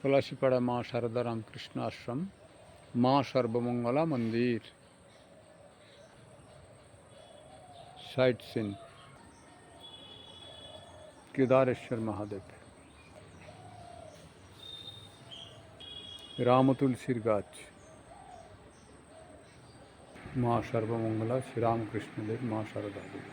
পলাশিপাড়া মা শারদা রামকৃষ্ণ আশ্রম, মা সর্বমঙ্গলা মন্দির, সাইট সিন, কেদারেশ্বর মহাদেব, রামতুলসীর গাছ, মা সর্বমঙ্গলা শ্রীরামকৃষ্ণদেব, মা শারদা দেবী।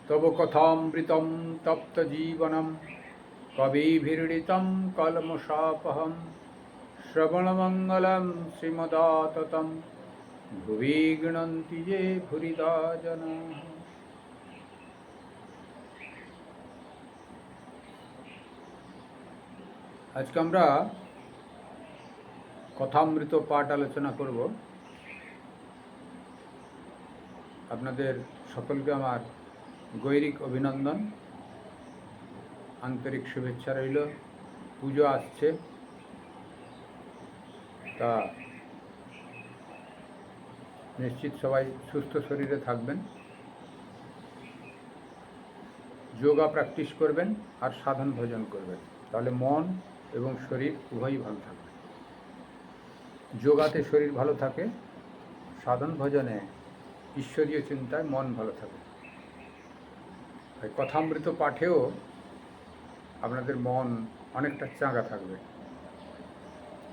তব কথামৃতম তপ্ত জীবনম কবিভির্ডিতম কলমশাপহম শ্রবণমঙ্গলম শ্রীমদাততম ভুবি গৃণন্তি যে ভুরিদা জনা। আজকে আমরা কথামৃত পাঠ আলোচনা করব। আপনাদের সকলকে আমার গৈরিক অভিনন্দন, আন্তরিক শুভেচ্ছা রইল। পুজো আসছে, তা নিশ্চিত সবাই সুস্থ শরীরে থাকবেন, যোগা প্র্যাকটিস করবেন আর সাধন ভজন করবেন, তাহলে মন এবং শরীর উভয়ই ভালো থাকবে। যোগাতে শরীর ভালো থাকে, সাধন ভজনে ঈশ্বরীয় চিন্তায় মন ভালো থাকে। কথামৃত পাঠেও আপনাদের মন অনেকটা চাঙ্গা থাকবে,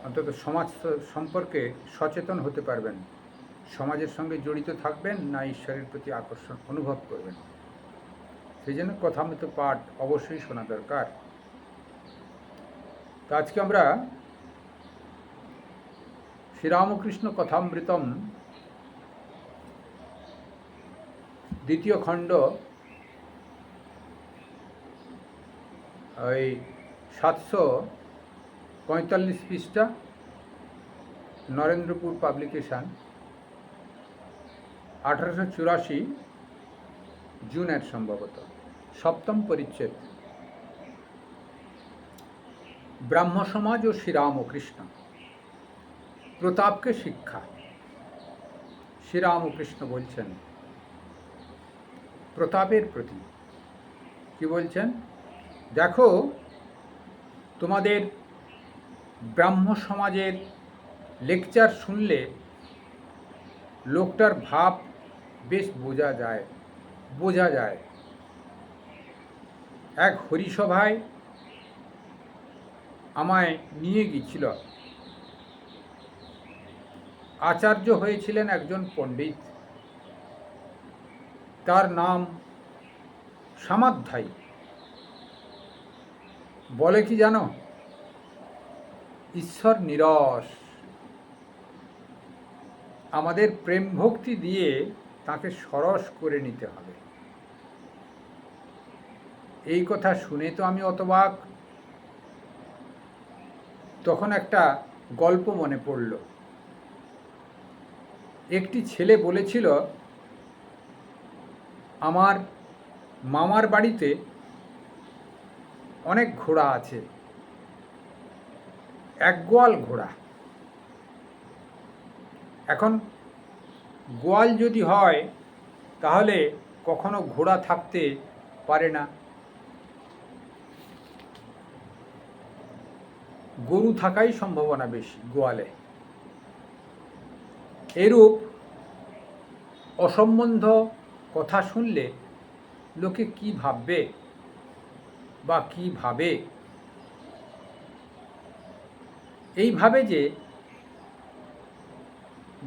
অন্তত সমাজ সম্পর্কে সচেতন হতে পারবেন, সমাজের সঙ্গে জড়িত থাকবেন, না ঈশ্বরের প্রতি আকর্ষণ অনুভব করবেন। সেই জন্য কথামৃত পাঠ অবশ্যই শোনা দরকার। তো আজকে আমরা শ্রীরামকৃষ্ণ কথামৃতম দ্বিতীয় খণ্ড, ওই 745 পৃষ্ঠা, নরেন্দ্রপুর পাবলিকেশান, 1884 জুনের সম্ভবত, সপ্তম পরিচ্ছেদ, ব্রাহ্ম সমাজ ও শ্রীরামকৃষ্ণ, প্রতাপকে শিক্ষা। শ্রীরামকৃষ্ণ বলছেন প্রতাপের প্রতি, কি বলছেন? দেখো, তোমাদের ব্রাহ্ম সমাজের লেকচার শুনলে লোকটার ভাব বেশ বোঝা যায়। এক হরিসভায় আমায় নিয়ে গিয়েছিল। আচার্য হয়েছিলেন একজন পণ্ডিত, তার নাম সামাধ্যায়ী। বলে কি জানো? ঈশ্বর নিরস, আমাদের প্রেম ভক্তি দিয়ে তাকে সরস করে নিতে হবে। এই কথা শুনে তো আমি অতবাক। তখন একটা গল্প মনে পড়ল। একটি ছেলে বলেছিল, আমার মামার বাড়িতে অনেক ঘোড়া আছে, এক গোয়াল ঘোড়া। এখন গোয়াল যদি হয় তাহলে কখনো ঘোড়া থাকতে পারে না, গরু থাকাই সম্ভাবনা বেশি গোয়ালে। এরূপ অসম্বন্ধ কথা শুনলে লোকে কি ভাববে বা কি ভাবে? এই ভাবে যে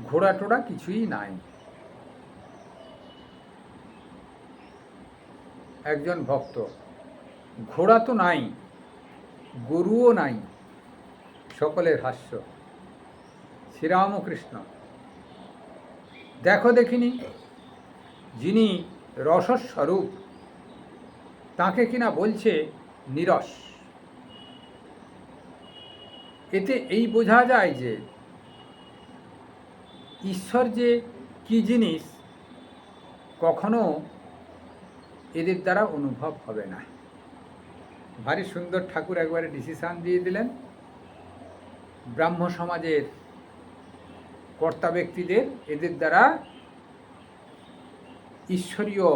ঘোড়া টোড়া কিছুই নাই। একজন ভক্ত, ঘোড়া তো নাই, গরুও নাই। সকলের হাস্য। শ্রীরামকৃষ্ণ, দেখো দেখিনি, যিনি রসস্বরূপ তাকে কিনা বলছে নিরস। এতে এই বোঝা যায় যে ঈশ্বর যে কি জিনিস কখনো এদের দ্বারা অনুভব হবে না। ভারী সুন্দর ঠাকুর একবারে ডিসিশান দিয়ে দিলেন, ব্রাহ্ম সমাজের কর্তা ব্যক্তিদের এদের দ্বারা ঈশ্বরীয়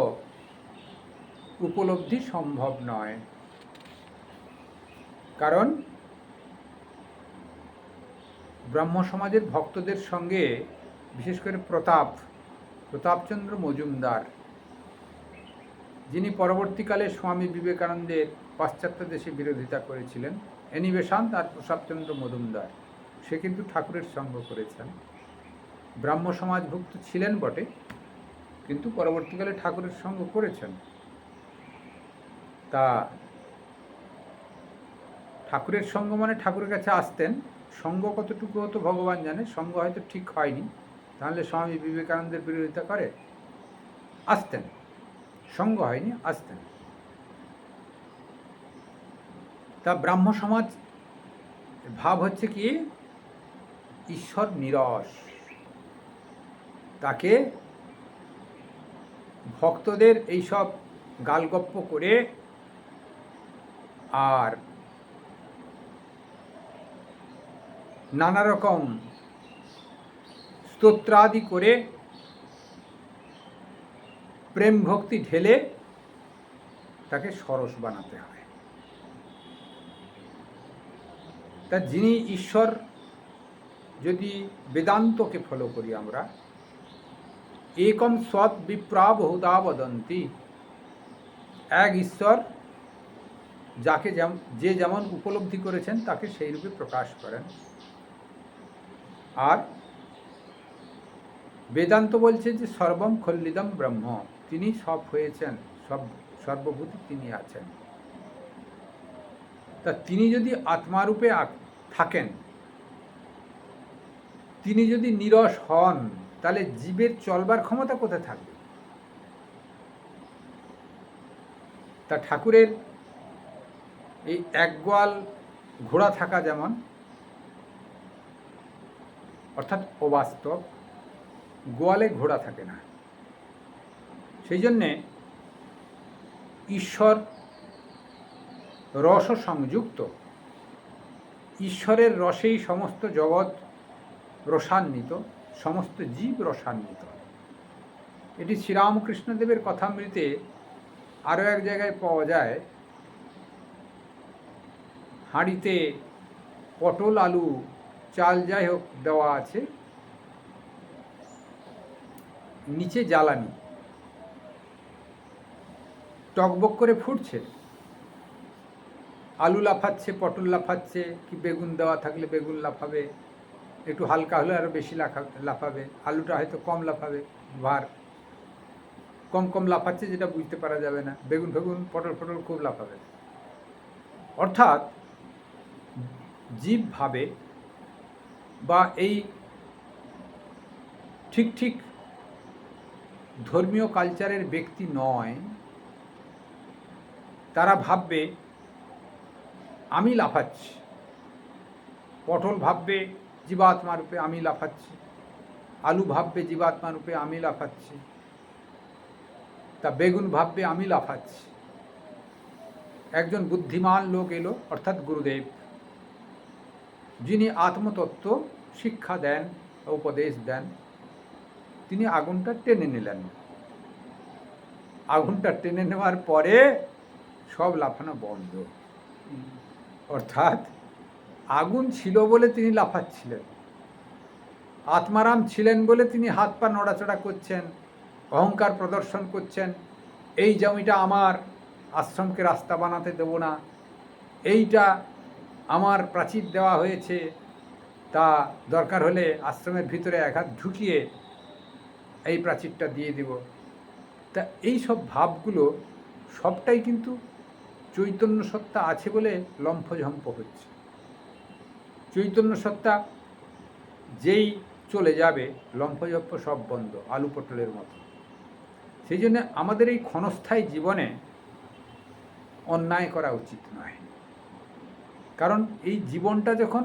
উপলব্ধি সম্ভব নয়। কারণ ব্রাহ্ম সমাজের ভক্তদের সঙ্গে বিশেষ করে প্রতাপচন্দ্র মজুমদার, যিনি পরবর্তীকালে স্বামী বিবেকানন্দের পাশ্চাত্য দেশে বিরোধিতা করেছিলেন, অ্যানিবেশান্ত আর প্রতাপচন্দ্র মজুমদার, সে কিন্তু ঠাকুরের সঙ্গ করেছেন। ব্রাহ্ম সমাজভুক্ত ছিলেন বটে, কিন্তু পরবর্তীকালে ঠাকুরের সঙ্গ করেছেন। তা ঠাকুরের সঙ্গ মানে ঠাকুরের কাছে আসতেন, সঙ্গ কতটুকু হতো ভগবান জানে, সঙ্গ হয়তো ঠিক হয়নি, তাহলে স্বামী বিবেকানন্দের বিরোধিতা করে আসতেন, সঙ্গ হয়নি, আসতেন। তা ব্রাহ্ম সমাজ ভাব হচ্ছে কি ঈশ্বর নিরস, তাকে ভক্তদের এইসব গালগপ্প করে আর নানা রকম স্তোত্রাদি করে প্রেম ভক্তি ঢেলে তাকে সরস বানাতে হয়। তা যিনি ঈশ্বর, যদি বেদান্তকে ফলো করি আমরা, একম সৎ বিপ্রা বহুধা বদন্তি, এক ঈশ্বর যাকে যে যেমন উপলব্ধি করেছেন তাকে সেই রূপে প্রকাশ করেন। আর বেদান্ত বলছে যে সর্বম খল্লিদম ব্রহ্ম, তিনি সব হয়েছেন, সর্বভূতি তিনি আছেন। তা তিনি যদি আত্মারূপে থাকেন, তিনি যদি নিরস হন, তাহলে জীবের চলবার ক্ষমতা কোথায় থাকবে? তা ঠাকুরের এই একগোয়াল ঘোড়া থাকা যেমন, অর্থাৎ অবাস্তব, গোয়ালে ঘোড়া থাকে না। সেই জন্যে ঈশ্বর রস সংযুক্ত, ঈশ্বরের রসেই সমস্ত জগৎ রসান্বিত, সমস্ত জীব রসান্বিত। এটি শ্রীরামকৃষ্ণদেবের কথামৃতে আরও এক জায়গায় পাওয়া যায়। হাঁড়িতে পটল, আলু, চাল যাই হোক দেওয়া আছে, নিচে জ্বালানি, টকবক করে ফুটছে, আলু লাফাচ্ছে, পটল লাফাচ্ছে, কি বেগুন দেওয়া থাকলে বেগুন লাফাবে, একটু হালকা হলে আরও বেশি লাফাবে, আলুটা হয়তো কম লাফাবে, ভার কম লাফাচ্ছে যেটা বুঝতে পারা যাবে না, বেগুন পটল খুব লাফাবে। অর্থাৎ জীব ভাবে বা এই ঠিক ধর্মীয় কালচারের ব্যক্তি নয়, তারা ভাববে আমি লাফাচ্ছি, পটল ভাববে জীবাত্মা রূপে আমি লাফাচ্ছি, আলু ভাববে জীবাত্মা রূপে আমি লাফাচ্ছি, তা বেগুন ভাববে আমি লাফাচ্ছি। একজন বুদ্ধিমান লোক এলো, অর্থাৎ গুরুদেব, যিনি আত্মতত্ত্ব শিক্ষা দেন, উপদেশ দেন, তিনি আগুনটা টেনে নিলেন। আগুনটা টেনে নেওয়ার পরে সব লাফানো বন্ধ। অর্থাৎ আগুন ছিল বলে তিনি লাফাচ্ছিলেন, আত্মারাম ছিলেন বলে তিনি হাত পা নড়াচড়া করছেন, অহংকার প্রদর্শন করছেন, এই জমিটা আমার, আশ্রমকে রাস্তা বানাতে দেব না, এইটা আমার প্রাচীর দেওয়া হয়েছে, তা দরকার হলে আশ্রমের ভিতরে এক হাত ঢুকিয়ে এই প্রাচীরটা দিয়ে দেব। তা এই সব ভাবগুলো সবটাই কিন্তু চৈতন্য সত্তা আছে বলে লম্ফঝম্প হচ্ছে। চৈতন্য সত্তা যেই চলে যাবে, লম্ফঝম্প সব বন্ধ, আলু পটলের মতো। সেই জন্য আমাদের এই ক্ষণস্থায়ী জীবনে অন্যায় করা উচিত নয়। কারণ এই জীবনটা যখন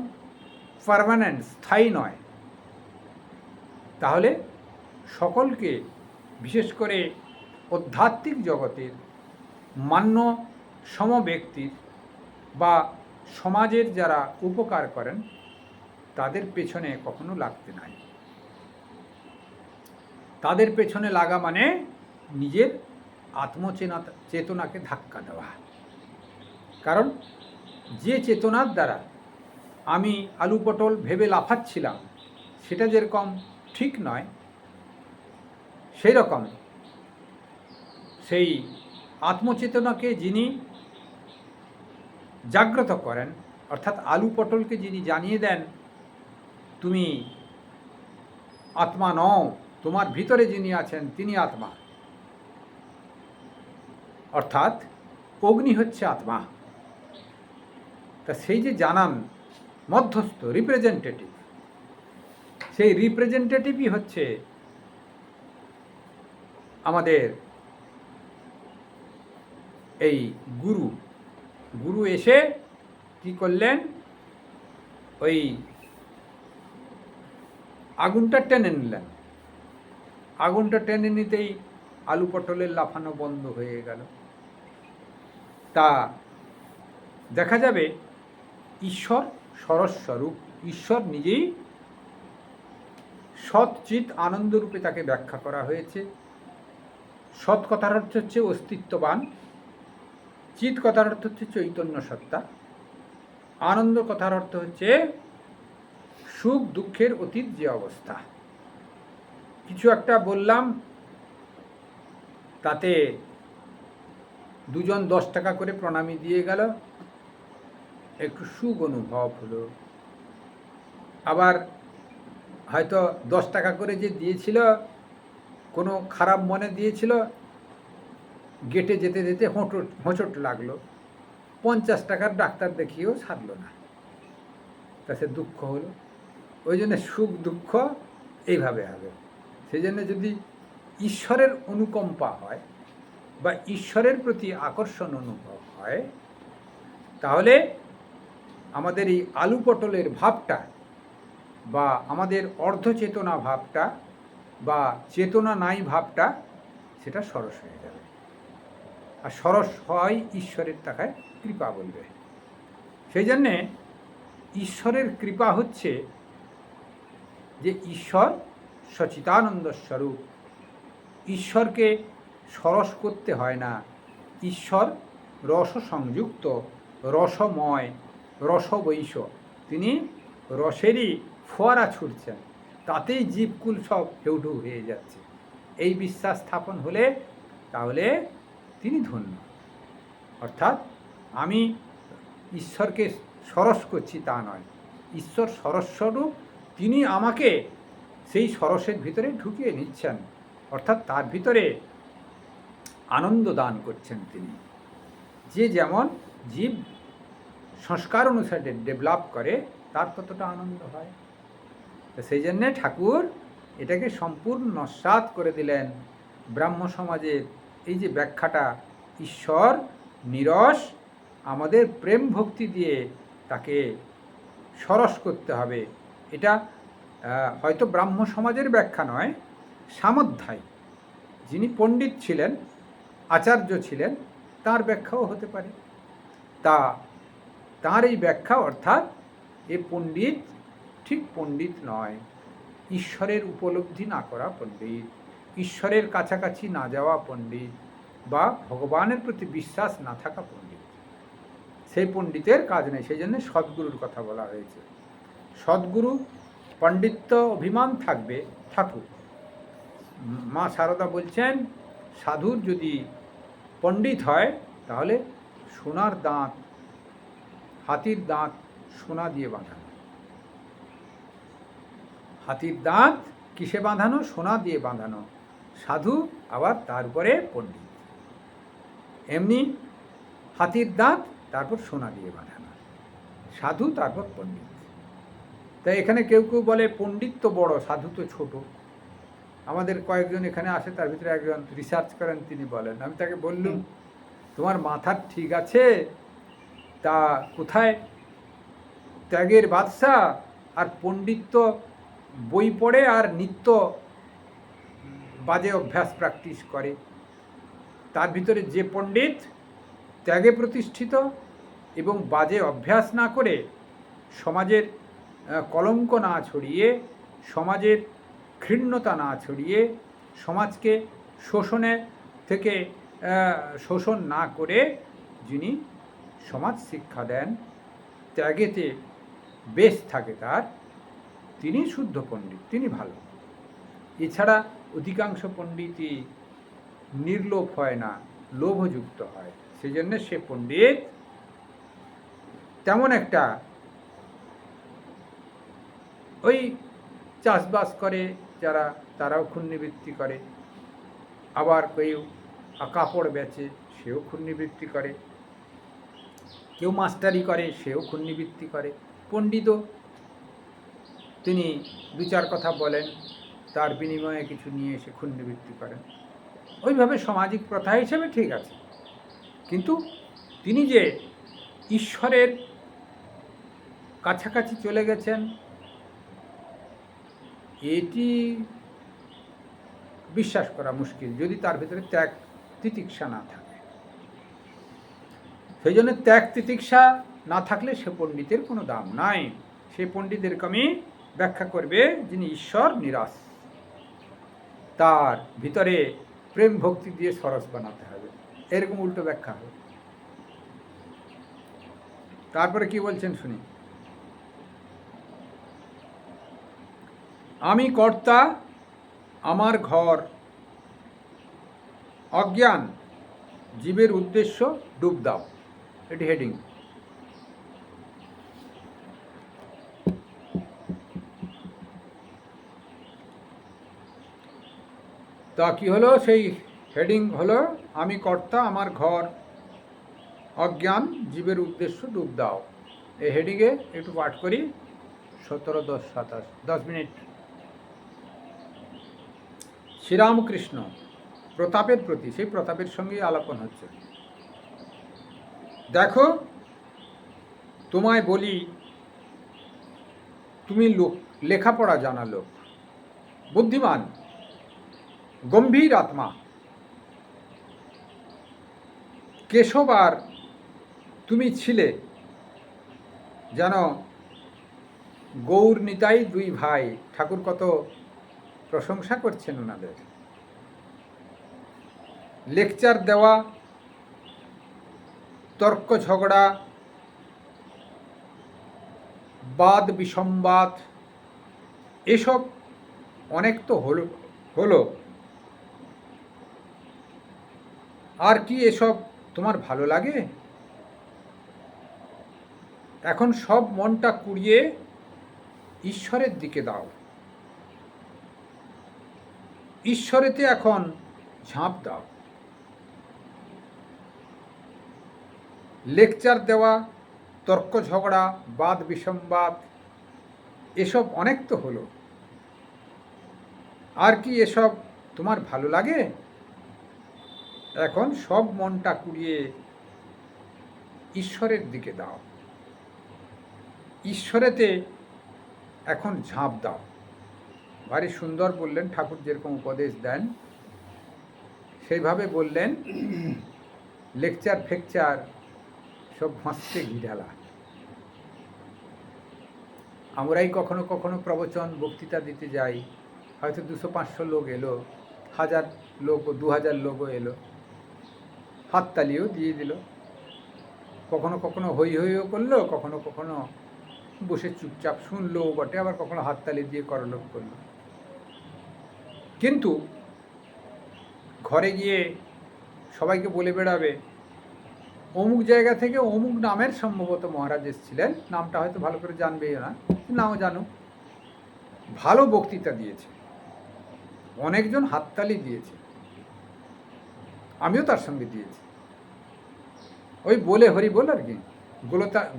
পার্মানেন্ট, স্থায়ী নয়, তাহলে সকলকে, বিশেষ করে আধ্যাত্মিক জগতের মান্য সম ব্যক্তির বা সমাজের যারা উপকার করেন তাদের পেছনে কখনো লাগতে নাই। তাদের পেছনে লাগা মানে নিজের চেতনাকে ধাক্কা দেওয়া। কারণ যে চেতনার দ্বারা আমি আলু পটল ভেবে লাফাচ্ছিলাম সেটা যেরকম ঠিক নয়, সেই রকম সেই আত্মচেতনাকে যিনি জাগ্রত করেন, অর্থাৎ আলু পটলকে যিনি জানিয়ে দেন তুমি আত্মা নও, তোমার ভিতরে যিনি আছেন তিনি আত্মা, অর্থাৎ অগ্নি হচ্ছে আত্মা। তা সেই যে জানান মধ্যস্থ রিপ্রেজেন্টেটিভ, সেই রিপ্রেজেন্টেটিভই হচ্ছে আমাদের এই গুরু। গুরু এসে কি করলেন, ওই আগুনটা টেনে নিলেন। আগুনটা টেনে নিতেই আলু পটলের লাফানো বন্ধ হয়ে গেল। তা দেখা যাবে ঈশ্বর সরস্বরূপ, ঈশ্বর নিজেই সৎচিৎ আনন্দরূপে তাকে ব্যাখ্যা করা হয়েছে। সৎ কথার অর্থ হচ্ছে অস্তিত্ববান, চিৎ কথার অর্থ হচ্ছে চৈতন্য সত্তা, আনন্দ কথার অর্থ হচ্ছে সুখ দুঃখের অতীত যে অবস্থা। কিছু একটা বললাম, তাতে দুজন 10 টাকা করে প্রণামী দিয়ে গেল, একটু সুখ অনুভব হলো। আবার হয়তো 10 টাকা করে যে দিয়েছিল কোনো খারাপ মনে দিয়েছিল, গেটে যেতে যেতে হোঁচট লাগলো, 50 টাকার ডাক্তার দেখিয়েও সারল না, তা সে দুঃখ হলো। ওই জন্য সুখ দুঃখ এইভাবে হবে। সেই জন্য যদি ঈশ্বরের অনুকম্পা হয় বা ঈশ্বরের প্রতি আকর্ষণ অনুভব হয়, তাহলে আমাদের এই আলু পটলের ভাবটা বা আমাদের অর্ধচেতনা ভাবটা বা চেতনা নাই ভাবটা, সেটা সরস হয়ে যাবে। আর সরস হয় ঈশ্বরের টাকায় কৃপা বলবে। সেই জন্যে ঈশ্বরের কৃপা হচ্ছে যে ঈশ্বর সচিতানন্দ স্বরূপ। ঈশ্বরকে সরস করতে হয় না, ঈশ্বর রস সংযুক্ত, রসময়, রসবৈশ, তিনি রসেরই ফোয়ারা ছুটছেন, তাতেই জীবকুল সব হেউঢু হয়ে যাচ্ছে। এই বিশ্বাস স্থাপন হলে তাহলে তিনি ধন্য। অর্থাৎ আমি ঈশ্বরকে সরস করছি তা নয়, ঈশ্বর সরস্বরূপ, তিনি আমাকে সেই সরসের ভিতরে ঢুকিয়ে নিচ্ছেন, অর্থাৎ তার ভিতরে আনন্দ দান করছেন তিনি। যে যেমন জীব সংস্কার অনুসারে ডেভেলপ করে তার ততটা আনন্দ হয়। তো সেই জন্যে ঠাকুর এটাকে সম্পূর্ণ নস্যাৎ করে দিলেন। ব্রাহ্ম সমাজের এই যে ব্যাখ্যাটা, ঈশ্বর নিরস, আমাদের প্রেম ভক্তি দিয়ে তাকে সরস করতে হবে, এটা হয়তো ব্রাহ্ম সমাজের ব্যাখ্যা নয়, সামধ্যায় যিনি পণ্ডিত ছিলেন, আচার্য ছিলেন, তার ব্যাখ্যাও হতে পারে। তার এই ব্যাখ্যা, অর্থাৎ এ পণ্ডিত ঠিক পণ্ডিত নয়, ঈশ্বরের উপলব্ধি না করা পণ্ডিত, ঈশ্বরের কাছাকাছি না যাওয়া পণ্ডিত, বা ভগবানের প্রতি বিশ্বাস না থাকা পণ্ডিত, সেই পণ্ডিতের কাজ নেই। সেই জন্য সদ্গুরুর কথা বলা হয়েছে। সদ্গুরু পণ্ডিত্য অভিমান থাকবে ঠাকুর। মা শারদা বলছেন, সাধুর যদি পণ্ডিত হয় তাহলে সোনার দাঁত, হাতির দাঁত সোনা দিয়ে বাঁধানো। হাতির দাঁত কিসে বাঁধানো? সোনা দিয়ে বাঁধানো। সাধু আবার তার উপরে পণ্ডিত। এমনি হাতির দাঁত তারপর সোনা দিয়ে বাঁধানো, সাধু তারপর পণ্ডিত। তাই এখানে কেউ কেউ বলে পণ্ডিত তো বড়, সাধু তো ছোট। আমাদের কয়েকজন এখানে আসে, তার ভিতরে একজন রিসার্চ করেন, তিনি বলেন, আমি তাকে বললুম, তোমার মাথা ঠিক আছে? তা কোথায় ত্যাগের বাদশা আর পণ্ডিত্য বই পড়ে আর নিত্য বাজে অভ্যাস প্র্যাকটিস করে। তার ভিতরে যে পণ্ডিত ত্যাগে প্রতিষ্ঠিত এবং বাজে অভ্যাস না করে, সমাজের কলঙ্ক না ছড়িয়ে, সমাজের ঘৃণ্যতা না ছড়িয়ে, সমাজকে শোষণের থেকে শোষণ না করে যিনি সমাজ শিক্ষা দেন, ত্যাগেতে বেশ থাকে তার, তিনি শুদ্ধ পণ্ডিত, তিনি ভালো। এছাড়া অধিকাংশ পণ্ডিতই নির্লোভ হয় না, লোভযুক্ত হয়। সেই জন্য সে পণ্ডিত তেমন একটা ওই চাষবাস করে যারা, তারাও ক্ষুণ্ণবৃত্তি করে, আবার কেউ কাপড় বেচে, সেও ক্ষুণ্ণবৃত্তি করে, কেউ মাস্টারি করে, সেও ক্ষুণ্ণবৃত্তি করে। পণ্ডিতও তিনি দু চার কথা বলেন, তার বিনিময়ে কিছু নিয়ে এসে ক্ষুণ্ণবৃত্তি করেন। ওইভাবে সামাজিক প্রথা হিসেবে ঠিক আছে, কিন্তু তিনি যে ঈশ্বরের কাছাকাছি চলে গেছেন, এটি বিশ্বাস করা মুশকিল যদি তার ভিতরে ত্যাগ তিতিক্ষা না থাকে। সেই জন্য ত্যাগ তিতিক্ষা না থাকলে সে পণ্ডিতের কোনো দাম নাই। সে পণ্ডিতের আমি ব্যাখ্যা করবে যিনি ঈশ্বর নিরাশ, তার ভিতরে প্রেম ভক্তি দিয়ে সরস বানাতে হবে, এরকম উল্টো ব্যাখ্যা হবে। তারপরে কি বলছেন শুনি। আমি কর্তা, আমার ঘর, অজ্ঞান জীবের উদ্দেশ্য ডুব দাও, এটি হেডিং। তা কি হলো, সেই হেডিং হলো আমি কর্তা, আমার ঘর, অজ্ঞান জীবের উদ্দেশ্য ডুব দাও। এই হেডিংয়ে একটু পাঠ করি 17-10-27 10 মিনিট। শ্রীরামকৃষ্ণ প্রতাপের প্রতি, সেই প্রতাপের সঙ্গেই আলাপন হচ্ছে। দেখো, তোমায় বলি, তুমি লেখাপড়া জানা লোক, বুদ্ধিমান, গম্ভীর আত্মা। কেশব আর তুমি ছিলে যেন গৌর নিতাই দুই ভাই। ঠাকুর কত প্রশংসা করছেন ওনাদের। লেকচার দেওয়া, তর্ক ঝগড়া, বাদ বিসম্বাদ, এসব অনেক তো হলো, আর কি এসব তোমার ভালো লাগে? এখন সব মনটা কুড়িয়ে ঈশ্বরের দিকে দাও, ঈশ্বরেতে এখন ঝাঁপ দাও। লেকচার দেওয়া, তর্ক ঝগড়া, বাদ বিসম্বাদ, এসব অনেক তো হলো, আর কি এসব তোমার ভালো লাগে? এখন সব মনটা কুড়িয়ে ঈশ্বরের দিকে দাও, ঈশ্বরেতে এখন ঝাঁপ দাও। ভারী সুন্দর বললেন ঠাকুর, যেরকম উপদেশ দেন সেইভাবে বললেন। লেকচার ফেকচার সব ভাসছে ঘিঢালা। আমরাই কখনো কখনো প্রবচন বক্তৃতা দিতে যাই, হয়তো 200-500 লোক এলো, 1000 লোক, 2000 লোকও এলো, হাততালিও দিয়ে দিল, কখনো কখনো হই হইও করলো, কখনো কখনো বসে চুপচাপ শুনলো বটে, আবার কখনো হাততালি দিয়ে করলোক করলো। কিন্তু ঘরে গিয়ে সবাইকে বলে বেড়াবে অমুক জায়গা থেকে অমুক নামের সম্ভবত মহারাজ এসেছিলেন, নামটা হয়তো ভালো করে জানবেই না, নাও জানুক, ভালো বক্তৃতা দিয়েছে, অনেকজন হাততালি দিয়েছে, আমিও তার সঙ্গে দিয়েছি। ওই বলে হরি বল আর কি,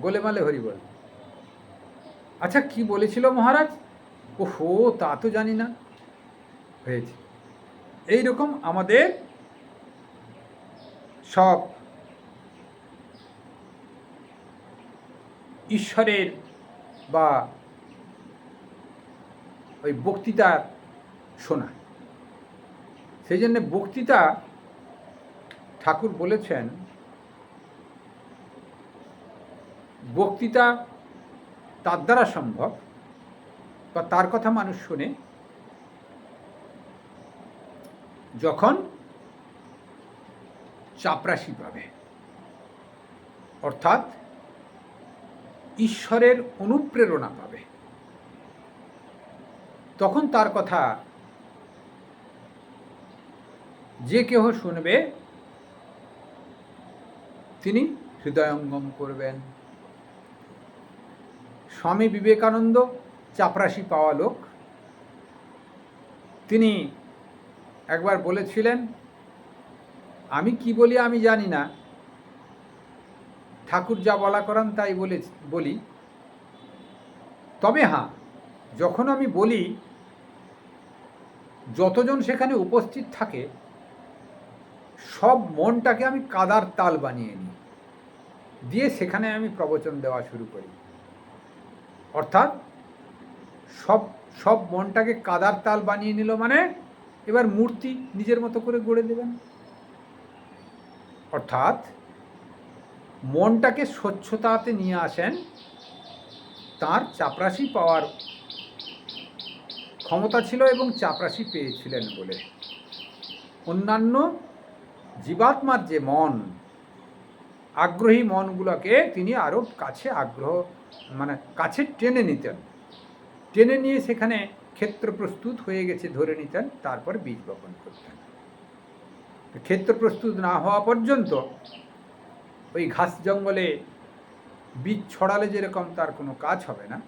গোলেমালে হরি বল। আচ্ছা কি বলেছিল মহারাজ? ওহো, তা তো জানি না, হয়েছে। এইরকম আমাদের সব ঈশ্বরের বা ওই বক্তৃতা শোনা। সেই জন্য বক্তৃতা ঠাকুর বলেছেন বক্তৃতা তার দ্বারা সম্ভব, বা তার কথা মানুষ শোনে যখন চাপরাশি পাবে, অর্থাৎ ঈশ্বরের অনুপ্রেরণা পাবে, তখন তার কথা যে কেহ শুনবে তিনি হৃদয়ঙ্গম করবেন। স্বামী বিবেকানন্দ চাপরাশি পাওয়া লোক। তিনি একবার বলেছিলেন, আমি কি বলি আমি জানি না, ঠাকুর যা বলা করান তাই বলি, তবে হ্যাঁ, যখন আমি বলি যতজন সেখানে উপস্থিত থাকে সব মনটাকে আমি কাদার তাল বানিয়ে নিই, দিয়ে সেখানে আমি প্রবচন দেওয়া শুরু করি। অর্থাৎ সব মনটাকে কাদার তাল বানিয়ে নিল মানে এবার মূর্তি নিজের মতো করে গড়ে দেবেন। অর্থাৎ মনটাকে স্বচ্ছতাতে নিয়ে আসেন তার চাপরাশি পাওয়ার ক্ষমতা ছিল এবং চাপরাশি পেয়েছিলেন বলে। অন্যান্য জীবাত্মার যে মন, আগ্রহী মনগুলোকে তিনি আরও কাছে কাছে টেনে নিতেন, টেনে নিয়ে সেখানে ক্ষেত্র প্রস্তুত হয়ে গেছে ধরে নিতেন, তারপর বীজ বপন করতেন। ক্ষেত্র প্রস্তুত না হওয়া পর্যন্ত ওই ঘাস জঙ্গলে বীজ ছড়ালে যেরকম তার কোনো কাজ হবে না,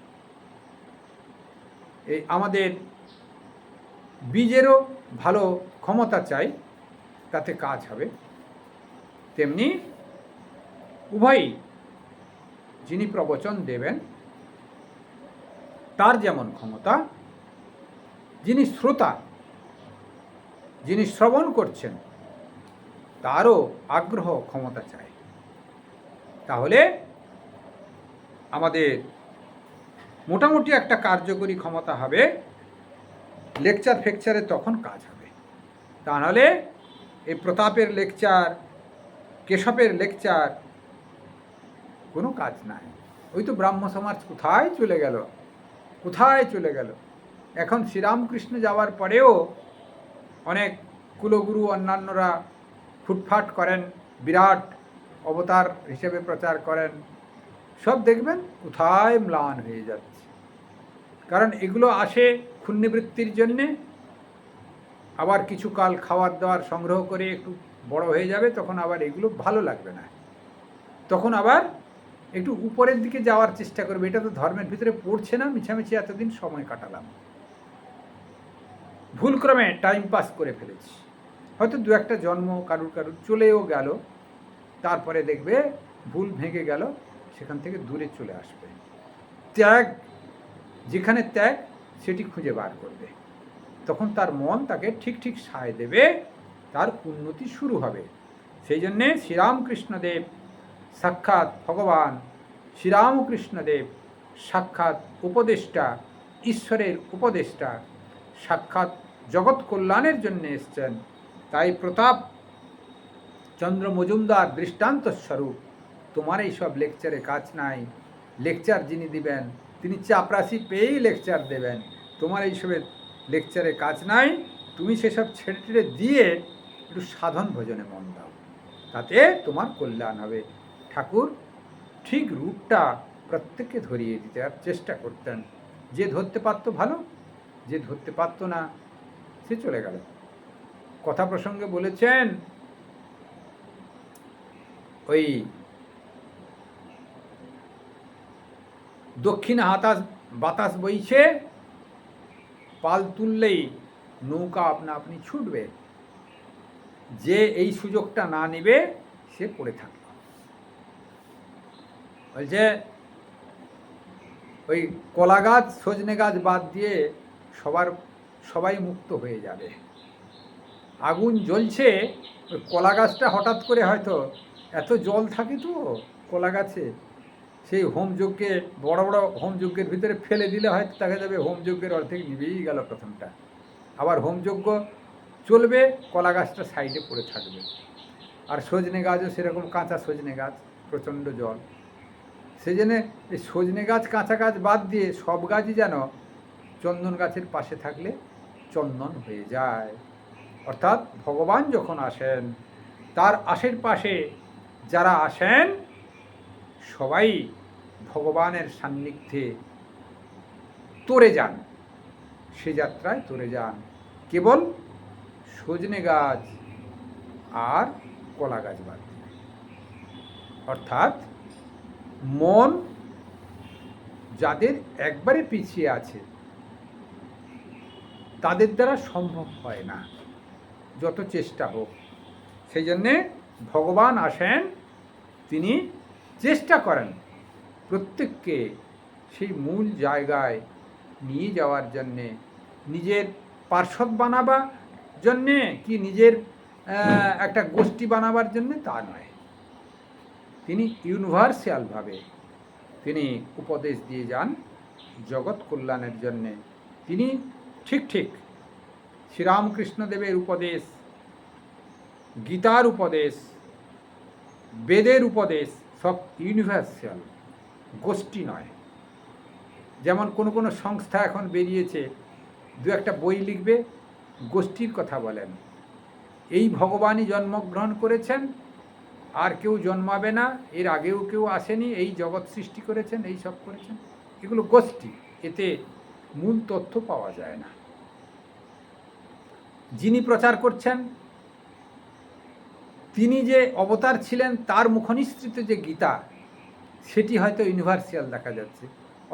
এই আমাদের বীজেরও ভালো ক্ষমতা চাই তাতে কাজ হবে। তেমনি উভয়ই যিনি প্রবচন দেবেন তার যেমন ক্ষমতা, যিনি শ্রোতা, যিনি শ্রবণ করছেন তারও আগ্রহ ক্ষমতা চাই। তাহলে আমাদের মোটামুটি একটা কার্যকরী ক্ষমতা হবে, লেকচার ফেকচারে তখন কাজ হবে। তা নাহলে এই প্রতাপের লেকচার, কেশবের লেকচার কোনো কাজ নাই। ওই তো ব্রাহ্ম সমাজ কোথায় চলে গেল, কোথায় চলে গেল। এখন শ্রীরামকৃষ্ণ যাওয়ার পরেও অনেক কুলগুরু অন্যান্যরা ফুটফাট করেন, বিরাট অবতার হিসেবে প্রচার করেন, সব দেখবেন কোথায় ম্লান হয়ে যাচ্ছে। কারণ এগুলো আসে ক্ষুণ্ণবৃত্তির জন্যে, আবার কিছু কাল খাওয়ার দাওয়ার সংগ্রহ করে একটু বড় হয়ে যাবে, তখন আবার এগুলো ভালো লাগবে না, তখন আবার একটু উপরের দিকে যাওয়ার চেষ্টা করবে। এটা তো ধর্মের ভিতরে পড়ছে না, মিছামিছি এতদিন সময় কাটালাম, ভুলক্রমে টাইম পাস করে ফেলেছি, হয়তো দু একটা জন্ম কারুর চলেও গেল, তারপরে দেখবে ভুল ভেঙে গেল, সেখান থেকে দূরে চলে আসবে। ত্যাগ, যেখানে ত্যাগ সেটি খুঁজে বার করবে, তখন তার মন তাকে ঠিক ঠিক সায় দেবে, তার উন্নতি শুরু হবে। সেই জন্যে শ্রীরামকৃষ্ণদেব সাক্ষাৎ ভগবান, শ্রীরামকৃষ্ণদেব সাক্ষাৎ উপদেষ্টা, ঈশ্বরের উপদেষ্টা, সাক্ষাৎ জগৎ কল্যাণের জন্য এসছেন। তাই প্রতাপ চন্দ্র মজুমদার দৃষ্টান্ত স্বরূপ, তোমার এইসব লেকচারে কাজ নাই। লেকচার যিনি দিবেন তিনি চাপরাশি পেয়েই লেকচার দেবেন, তোমার এইসবের লেকচারে কাজ নাই। তুমি সেসব ছেড়ে ছেড়ে দিয়ে একটু সাধন ভজনে মন দাও, তাতে তোমার কল্যাণ হবে। ঠাকুর ঠিক রূপটা প্রত্যেককে ধরিয়ে দিতে আর চেষ্টা করতেন। যে ধরতে পারত ভালো, যে ধরতে পারত না সে চলে গেল। কথা প্রসঙ্গে বলেছেন, ওই দক্ষিণে বাতাস বইছে, পাল তুললেই নৌকা আপনা আপনি ছুটবে, যে এই সুযোগটা না নেবে সে পড়ে থাকবে। বলছে ওই কলা গাছ সজনে গাছ বাদ দিয়ে সবাই মুক্ত হয়ে যাবে। আগুন জ্বলছে, ওই কলা গাছটা হঠাৎ করে হয়তো এত জল থাকে তো কলা গাছে, সেই হোমযজ্ঞে বড় বড় হোমযজ্ঞের ভিতরে ফেলে দিলে হয়তো দেখা যাবে হোমযজ্ঞের অর্ধেক নিভেই গেল প্রথমটা, আবার হোমযজ্ঞ চলবে, কলা গাছটা সাইডে পড়ে থাকবে। আর সজনে গাছও সেরকম, কাঁচা সজনে গাছ, প্রচণ্ড জল, সেই জন্যে এই সজনে গাছ কাঁচা গাছ বাদ দিয়ে সব গাছই যেন চন্দন গাছের পাশে থাকলে চন্দন হয়ে যায়। অর্থাৎ ভগবান যখন আসেন, তার আশেপাশে যারা আসেন সবাই ভগবানের সান্নিধ্যে তরে যান, সে যাত্রায় তরে যান। কেবল সজনে গাছ আর কলা গাছ বাদ দিয়ে। অর্থাৎ মন যাদের একবারে পিছিয়ে আছে তাদের দ্বারা সম্ভব হয় না, যত চেষ্টা হোক। সেই জন্যে ভগবান আসেন, তিনি চেষ্টা করেন প্রত্যেককে সেই মূল জায়গায় নিয়ে যাওয়ার জন্যে, নিজের পার্ষদ বানাবার জন্যে কি নিজের একটা গোষ্ঠী বানাবার জন্যে তা নয়। তিনি ইউনিভার্সালভাবে তিনি উপদেশ দিয়ে যান জগৎ কল্যাণের জন্যে। তিনি ঠিক ঠিক শ্রীরামকৃষ্ণদেবের উপদেশ, গীতার উপদেশ, বেদের উপদেশ সব ইউনিভার্সাল, গোষ্ঠী নয়। যেমন কোনো কোনো সংস্থা এখন বেরিয়েছে, দু একটা বই লিখবে, গোষ্ঠীর কথা বলেন। এই ভগবানই জন্মগ্রহণ করেছেন, আর কেউ জন্মাবে না, এর আগেও কেউ আসেনি, এই জগৎ সৃষ্টি করেছেন, এই সব করেছেন। এগুলো গোষ্ঠী, এতে মূল তথ্য পাওয়া যায় না। যিনি প্রচার করছেন তিনি যে অবতার ছিলেন, তার মুখনিসৃত যে গীতা, সেটি হয়তো ইউনিভার্সাল দেখা যাচ্ছে,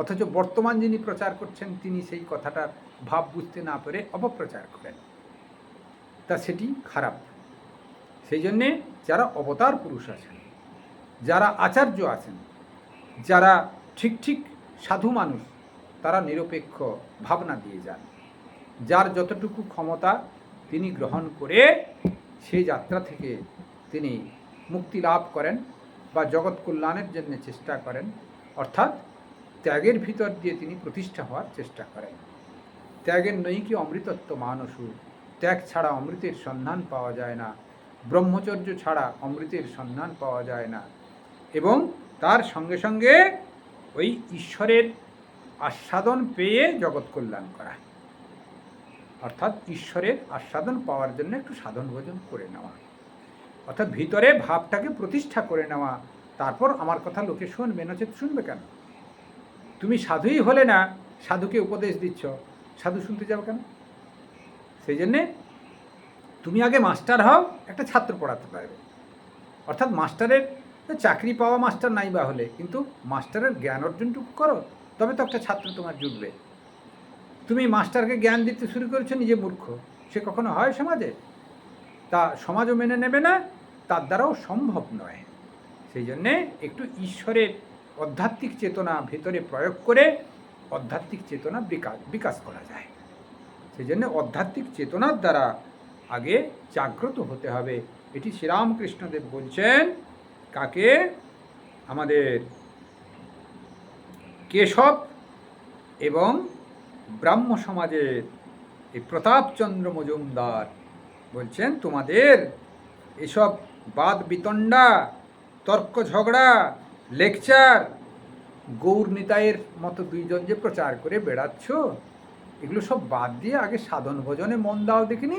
অথচ বর্তমান যিনি প্রচার করছেন তিনি সেই কথাটার ভাব বুঝতে না পেরে অপপ্রচার করেন, তা সেটি খারাপ। সেই জন্যে যারা অবতার পুরুষ আছেন, যারা আচার্য আছেন, যারা ঠিক ঠিক সাধু মানুষ, তারা নিরপেক্ষ ভাবনা দিয়ে যান। যার যতটুকু ক্ষমতা তিনি গ্রহণ করে সেই যাত্রা থেকে তিনি মুক্তি লাভ করেন বা জগৎ কল্যাণের জন্য চেষ্টা করেন। অর্থাৎ ত্যাগের ভিতর দিয়ে তিনি প্রতিষ্ঠা হওয়ার চেষ্টা করেন। ত্যাগের নৈকি অমৃতত্ব মানসু, ত্যাগ ছাড়া অমৃতের সন্ধান পাওয়া যায় না, ব্রহ্মচর্য ছাড়া অমৃতের সন্ধান পাওয়া যায় না। এবং তার সঙ্গে সঙ্গে ওই ঈশ্বরের আস্বাদন পেয়ে জগৎ কল্যাণ করা, অর্থাৎ ঈশ্বরের আস্বাদন পাওয়ার জন্য একটু সাধন ভোজন করে নেওয়া, অর্থাৎ ভিতরে ভাবটাকে প্রতিষ্ঠা করে নেওয়া। তারপর আমার কথা লোকে শুনবে, নচেত শুনবে কেন? তুমি সাধুই হলে না, সাধুকে উপদেশ দিচ্ছ, সাধু শুনতে যাবে কেন? সেই জন্যে তুমি আগে মাস্টার হও, একটা ছাত্র পড়াতে পারবে। অর্থাৎ মাস্টারের চাকরি পাওয়া মাস্টার নাই বা হলে, কিন্তু মাস্টারের জ্ঞান অর্জনটুকু করো, তবে তো একটা ছাত্র তোমার জুটবে। তুমি মাস্টারকে জ্ঞান দিতে শুরু করেছো, নিজে মূর্খ, সে কখনো হয় সমাজে? তা সমাজও মেনে নেবে না, তার দ্বারাও সম্ভব নয়। সেই জন্যে একটু ঈশ্বরের আধ্যাত্মিক চেতনা ভেতরে প্রয়োগ করে আধ্যাত্মিক চেতনা বিকাশ করা যায়। সেই জন্য আধ্যাত্মিক চেতনার দ্বারা আগে জাগ্রত হতে হবে। এটি শ্রীরামকৃষ্ণদেব বলছেন কাকে? আমাদের কেশব এবং ব্রাহ্ম সমাজের এই প্রতাপচন্দ্র মজুমদার বলছেন, তোমাদের এসব বাদ বিতণ্ডা, তর্ক ঝগড়া, লেকচার, গৌর নিতাইয়ের মতো দুইজন যে প্রচার করে বেড়াচ্ছ, এগুলো সব বাদ দিয়ে আগে সাধন ভজনে মন দাও দেখিনি।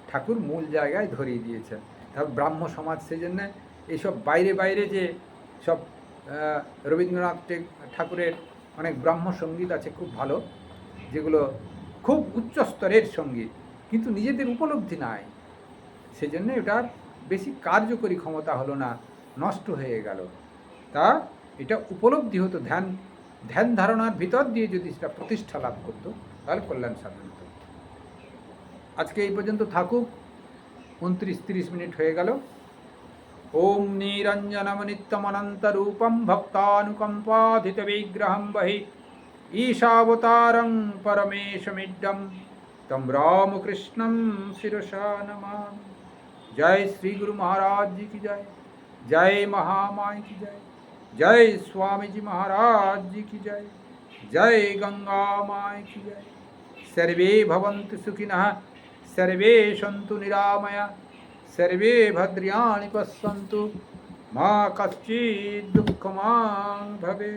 ঠাকুর মূল জায়গায় ধরিয়ে দিয়েছেন। তারপর ব্রাহ্ম সমাজ সেই জন্যে এইসব বাইরে বাইরে যে সব রবীন্দ্রনাথ ঠাকুরের অনেক ব্রাহ্ম সঙ্গীত আছে খুব ভালো, যেগুলো খুব উচ্চ স্তরের সঙ্গীত, কিন্তু নিজেদের উপলব্ধি নাই। সেই জন্যে এটার বেশি কার্যকরী ক্ষমতা হলো না, নষ্ট হয়ে গেল। তা এটা উপলব্ধি হতো, ধ্যান ধারণার ভিতর দিয়ে যদি সেটা প্রতিষ্ঠা লাভ করতো, তাহলে কল্যাণ সাধন হতো। আজকে এই পর্যন্ত থাকুক, 29-30 মিনিট হয়ে গেল। ওম নিরঞ্জনমনিত্যমনন্তরূপম ভক্তানুকম্পাধিত বিগ্রহম বহি ঈশাবতারং পরমেশমিড্ডম তম রামকৃষ্ণম শিরসা নমামি। जय श्री गुरु महाराज जी की जय, जय महामाई की जय, जय स्वामी जी महाराज जी की जय, जय गंगा माई की जय। सर्वे भवन्तु सुखिनः, सर्वे सन्तु निरामया, सर्वे भद्राणि पश्यन्तु মা কশ্চিৎ দুঃখমাং ভবে।